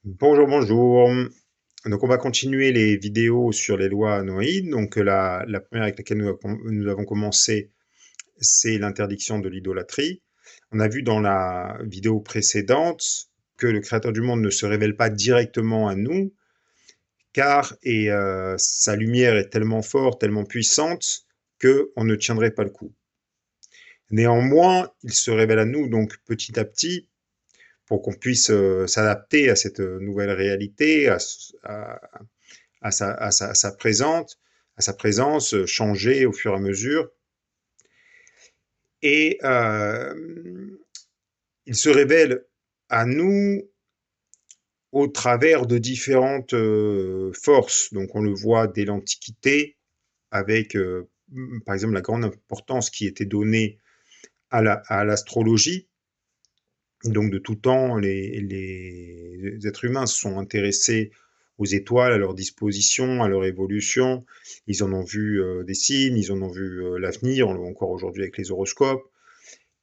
Bonjour, bonjour. Donc, on va continuer les vidéos sur les lois noaïdes. Donc, la première avec laquelle nous avons commencé, c'est l'interdiction de l'idolâtrie. On a vu dans la vidéo précédente que le Créateur du monde ne se révèle pas directement à nous, car sa lumière est tellement forte, tellement puissante, qu'on ne tiendrait pas le coup. Néanmoins, il se révèle à nous donc petit à petit pour qu'on puisse s'adapter à cette nouvelle réalité, à sa présence, changer au fur et à mesure. Et il se révèle à nous au travers de différentes forces. Donc on le voit dès l'Antiquité avec, par exemple, la grande importance qui était donnée à l'astrologie. Donc de tout temps, les êtres humains se sont intéressés aux étoiles, à leur disposition, à leur évolution. Ils en ont vu des signes, ils en ont vu l'avenir, on le voit encore aujourd'hui avec les horoscopes.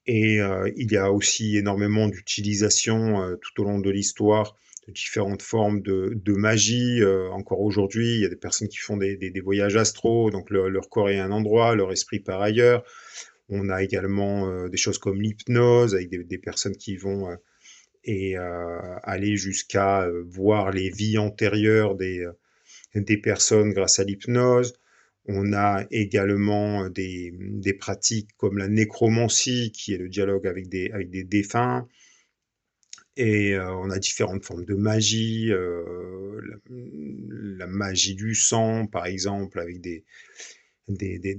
Et il y a aussi énormément d'utilisation tout au long de l'histoire de différentes formes de magie. Encore aujourd'hui, il y a des personnes qui font des voyages astraux, donc leur corps est à un endroit, leur esprit par ailleurs. On a également des choses comme l'hypnose, avec des personnes qui vont aller jusqu'à voir les vies antérieures des personnes grâce à l'hypnose. On a également des pratiques comme la nécromancie, qui est le dialogue avec des défunts. Et on a différentes formes de magie, la magie du sang, par exemple, avec des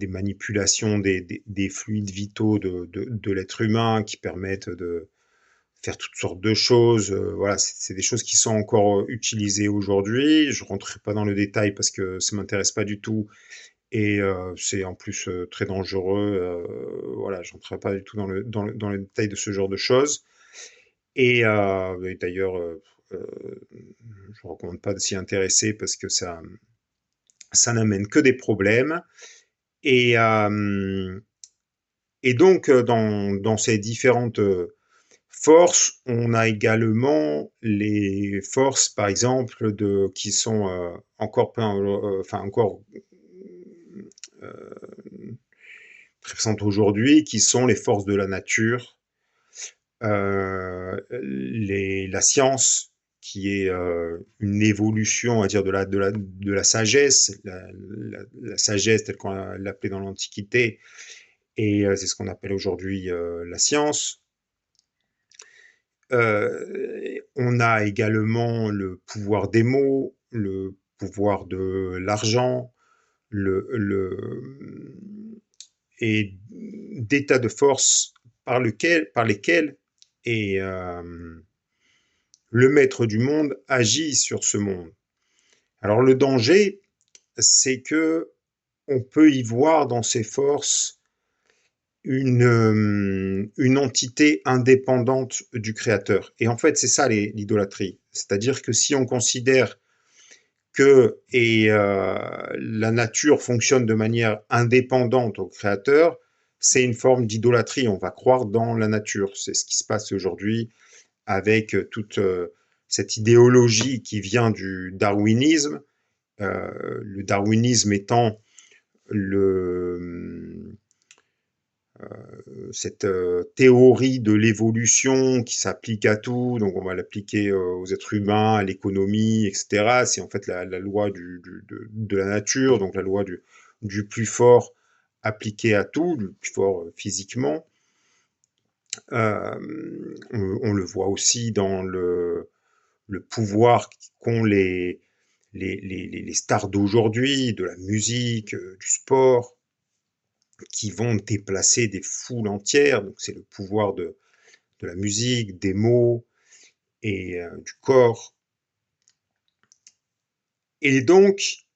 manipulations des fluides vitaux de l'être humain qui permettent de faire toutes sortes de choses. Voilà, c'est des choses qui sont encore utilisées aujourd'hui. Je ne rentrerai pas dans le détail parce que ça ne m'intéresse pas du tout et c'est en plus très dangereux. Voilà, je rentrerai pas du tout dans le détail de ce genre de choses. Et d'ailleurs, je ne recommande pas de s'y intéresser parce que ça n'amène que des problèmes. Et, euh, et donc, dans ces différentes forces, on a également les forces, par exemple, qui sont encore euh, présentes aujourd'hui, qui sont les forces de la nature, la science, qui est une évolution, on va dire, de la sagesse, la sagesse telle qu'on l'appelait dans l'Antiquité, et c'est ce qu'on appelle aujourd'hui la science. On a également le pouvoir des mots, le pouvoir de l'argent, et des tas de forces par lesquelles et, le maître du monde agit sur ce monde. Alors le danger, c'est que on peut y voir dans ces forces une entité indépendante du créateur. Et en fait, c'est ça l'idolâtrie. C'est-à-dire que si on considère que la nature fonctionne de manière indépendante au créateur, c'est une forme d'idolâtrie. On va croire dans la nature. C'est ce qui se passe aujourd'hui avec toute cette idéologie qui vient du darwinisme. Le darwinisme étant le, cette théorie de l'évolution qui s'applique à tout, donc on va l'appliquer aux êtres humains, à l'économie, etc. C'est en fait la loi de la nature, donc la loi du plus fort appliquée à tout, du plus fort physiquement. On le voit aussi dans le pouvoir qu'ont les stars d'aujourd'hui, de la musique, du sport, qui vont déplacer des foules entières. Donc c'est le pouvoir de la musique, des mots et du corps. Et donc,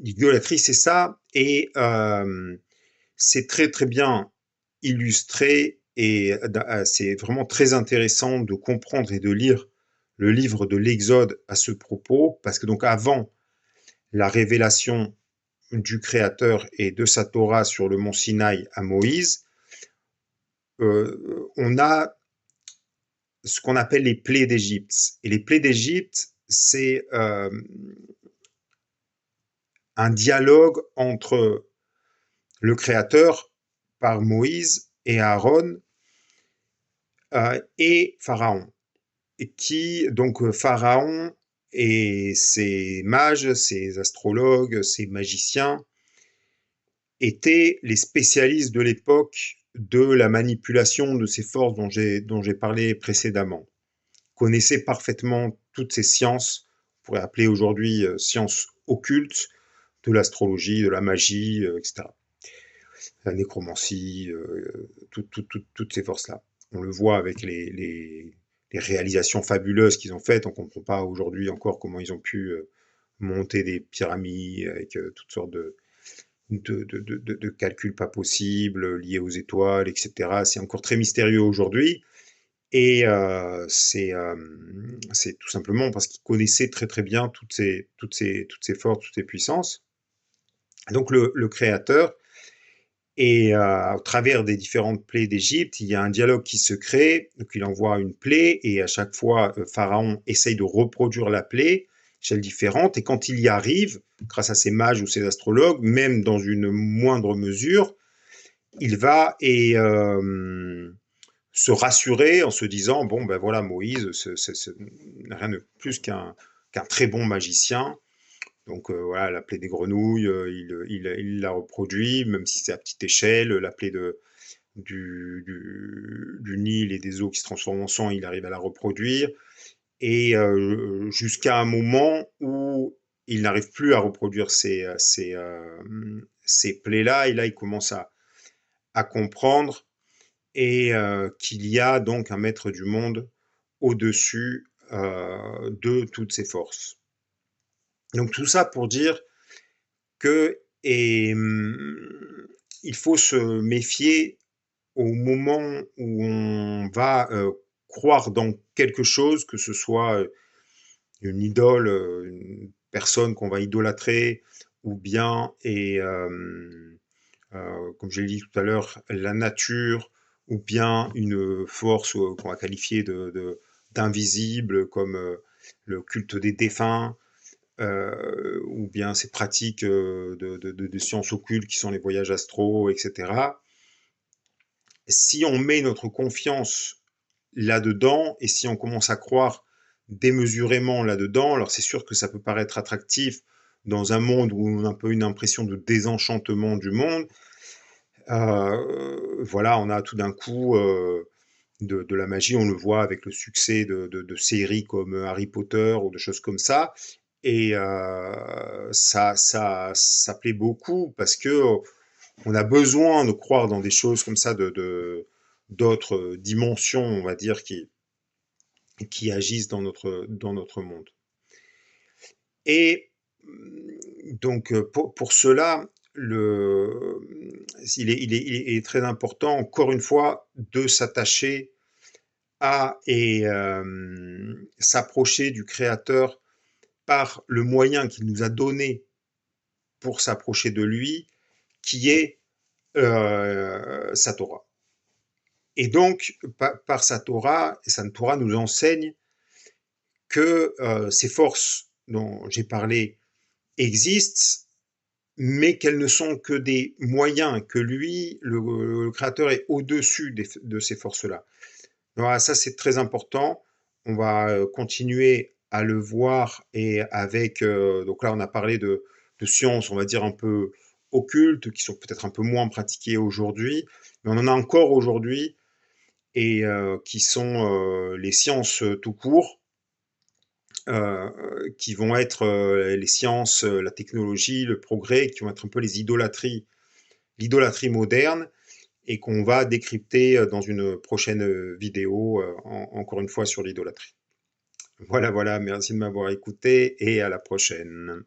l'idolâtrie, c'est ça. Et c'est très très bien illustré et c'est vraiment très intéressant de comprendre et de lire le livre de l'Exode à ce propos, parce que donc avant la révélation du Créateur et de sa Torah sur le mont Sinaï à Moïse, on a ce qu'on appelle les plaies d'Égypte. Et les plaies d'Égypte, c'est un dialogue entre le Créateur par Moïse et Aaron et Pharaon. Et donc Pharaon et ses mages, ses astrologues, ses magiciens étaient les spécialistes de l'époque de la manipulation de ces forces dont j'ai parlé précédemment. Ils connaissaient parfaitement toutes ces sciences, on pourrait appeler aujourd'hui sciences occultes, de l'astrologie, de la magie, etc. La nécromancie, toutes ces forces-là. On le voit avec les réalisations fabuleuses qu'ils ont faites. On ne comprend pas aujourd'hui encore comment ils ont pu monter des pyramides avec toutes sortes de calculs pas possibles liés aux étoiles, etc. C'est encore très mystérieux aujourd'hui. Et c'est tout simplement parce qu'ils connaissaient très très bien toutes ces forces, toutes ces puissances. Donc le Créateur, et au travers des différentes plaies d'Égypte, il y a un dialogue qui se crée. Donc il envoie une plaie et à chaque fois, Pharaon essaye de reproduire la plaie, échelle différente. Et quand il y arrive, grâce à ses mages ou ses astrologues, même dans une moindre mesure, il va se rassurer en se disant, bon ben voilà, Moïse, c'est rien de plus qu'un très bon magicien. Donc voilà, la plaie des grenouilles, il la reproduit, même si c'est à petite échelle. La plaie du Nil et des eaux qui se transforment en sang, il arrive à la reproduire. Et jusqu'à un moment où il n'arrive plus à reproduire ces plaies-là, et là il commence à comprendre qu'il y a donc un maître du monde au-dessus de toutes ces forces. Donc tout ça pour dire que il faut se méfier au moment où on va croire dans quelque chose, que ce soit une idole, une personne qu'on va idolâtrer, ou bien, comme je l'ai dit tout à l'heure, la nature, ou bien une force qu'on va qualifier d'invisible, comme le culte des défunts, ou bien ces pratiques de sciences occultes qui sont les voyages astraux, etc. Si on met notre confiance là-dedans et si on commence à croire démesurément là-dedans, alors c'est sûr que ça peut paraître attractif dans un monde où on a un peu une impression de désenchantement du monde. Voilà, on a tout d'un coup de la magie, on le voit avec le succès de séries comme Harry Potter ou de choses comme ça. Et ça plaît beaucoup parce que on a besoin de croire dans des choses comme ça, d'autres dimensions, on va dire, qui agissent dans notre monde. Et donc, pour cela, il est très important, encore une fois, de s'attacher à et s'approcher du Créateur par le moyen qu'il nous a donné pour s'approcher de lui, qui est sa Torah. Et donc, par sa Torah nous enseigne que ces forces dont j'ai parlé existent, mais qu'elles ne sont que des moyens, que lui, le Créateur, est au-dessus de ces forces-là. Voilà, ça c'est très important. On va continuer à le voir et avec, donc là on a parlé de sciences, on va dire un peu occultes, qui sont peut-être un peu moins pratiquées aujourd'hui, mais on en a encore aujourd'hui, et qui sont les sciences tout court, qui vont être les sciences, la technologie, le progrès, qui vont être un peu l'idolâtrie moderne, et qu'on va décrypter dans une prochaine vidéo, encore une fois sur l'idolâtrie. Voilà, voilà, merci de m'avoir écouté et à la prochaine.